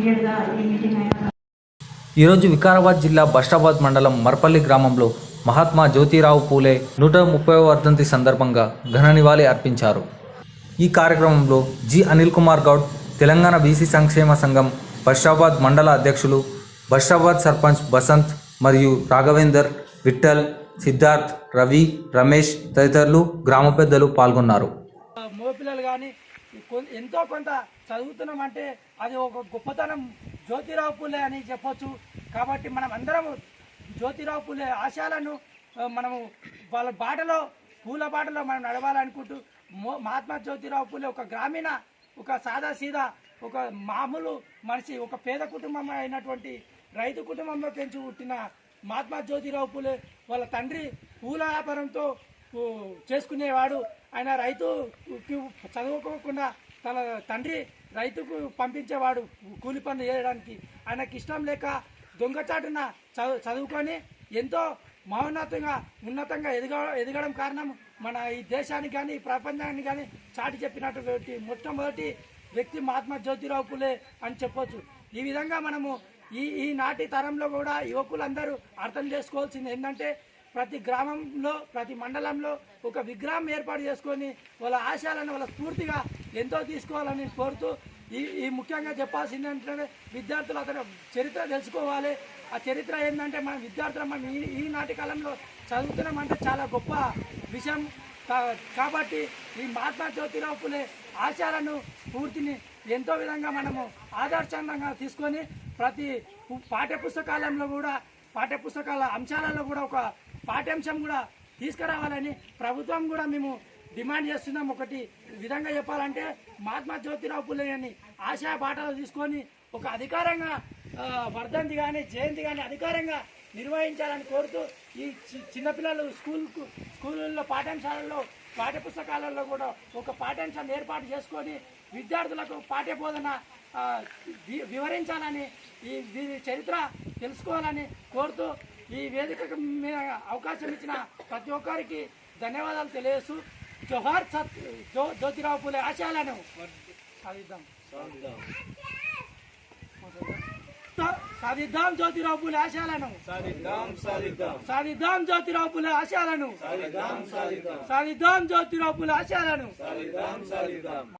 ఇమీడియట్గా ఏ మీటింగ్ అయినా. ఈరోజు వికారాబాద్ జిల్లా బస్టాబాద్ మండలం మర్పల్లి గ్రామంలో మహాత్మా జ్యోతిరావు పూలే 130వ వర్ధంతి సందర్భంగా ఘన నివాళి అర్పించారు. ఈ కార్యక్రమంలో జి అనిల్ కుమార్ గౌడ్, తెలంగాణ బీసీ సంక్షేమ సంఘం బస్టాబాద్ మండల అధ్యక్షులు, బస్టాబాద్ సర్పంచ్ బసంత్ మరియు రాఘవేందర్, విఠల్, సిద్ధార్థ్, రవి, రమేష్ తదితరులు గ్రామ పెద్దలు పాల్గొన్నారు. మగపిల్లలు కానీ ఎంతో కొంత చదువుతున్నామంటే అది ఒక గొప్పతనం జ్యోతిరావు పూలే అని చెప్పొచ్చు. కాబట్టి మనం అందరం జ్యోతిరావు పూలే ఆశయాలను మనము వాళ్ళ బాటలో పూల బాటలో మనం నడవాలనుకుంటూ మహాత్మా జ్యోతిరావు పూలే ఒక గ్రామీణ, ఒక సాదాసీదా, ఒక మామూలు మనిషి, ఒక పేద కుటుంబం అయినటువంటి రైతు కుటుంబంలో పెంచి పుట్టిన మహాత్మా జ్యోతిరావు పూలే వాళ్ళ తండ్రి పూల వ్యాపారంతో చేసుకునేవాడు. ఆయన రైతు చదువుకోకుండా తన తండ్రి రైతుకు పంపించేవాడు కూలి పనులు చేయడానికి. ఆయనకి ఇష్టం లేక దొంగచాటున చదువుకొని ఎంతో ఉన్నతంగా ఎదగడం కారణం మన ఈ దేశానికి కానీ ఈ ప్రపంచానికి కానీ చాటి చెప్పినటువంటి మొట్టమొదటి వ్యక్తి మహాత్మా జ్యోతిరావు పూలే అని చెప్పొచ్చు. ఈ విధంగా మనము ఈ నాటి తరంలో కూడా యువకులందరూ అర్థం చేసుకోవాల్సింది ఏంటంటే ప్రతి గ్రామంలో ప్రతి మండలంలో ఒక విగ్రహం ఏర్పాటు చేసుకొని వాళ్ళ ఆశయాలను వాళ్ళ స్ఫూర్తిగా ఎంతో తీసుకోవాలని కోరుతూ ఈ ముఖ్యంగా చెప్పాల్సింది ఏంటంటే విద్యార్థులు అతను చరిత్ర తెలుసుకోవాలి. ఆ చరిత్ర ఏంటంటే మన విద్యార్థులు మనం ఈనాటి కాలంలో చదువుతున్నామంటే చాలా గొప్ప విషయం. కాబట్టి ఈ మహాత్మా జ్యోతిరావు పూలే ఆశయాలను స్ఫూర్తిని ఎంతో విధంగా మనము ఆదర్శంగా తీసుకొని ప్రతి పాఠ్యపుస్తకాల అంశాలలో కూడా ఒక పాఠ్యాంశం కూడా తీసుకురావాలని ప్రభుత్వం కూడా మేము డిమాండ్ చేస్తున్నాం. ఒకటి విధంగా చెప్పాలంటే మహాత్మా జ్యోతిరావు పూలే అని ఆశయ బాటలు తీసుకొని ఒక అధికారంగా వర్ధంతి కానీ జయంతి కానీ అధికారంగా నిర్వహించాలని కోరుతూ ఈ చిన్నపిల్లలు స్కూళ్ళల్లో పాఠ్యాంశాలలో పాఠ్యపుస్తకాలలో కూడా ఒక పాఠ్యాంశాన్ని ఏర్పాటు చేసుకొని విద్యార్థులకు పాఠ్యబోధన వివరించాలని ఈ చరిత్ర తెలుసుకోవాలని కోరుతూ ఈ వేదికకు అవకాశం ఇచ్చిన ప్రతి ఒక్కరికి ధన్యవాదాలు తెలియజేస్తూ జోహార్ జ్యోతిరావు పూలే ఆశయాలను సాధిద్దాం జ్యోతిరావు పూలే ఆశయాలను సాధిద్దాం జ్యోతిరావు పూలే ఆశయాలను సాధిద్దాం జ్యోతిరావు పూలే ఆశయాలను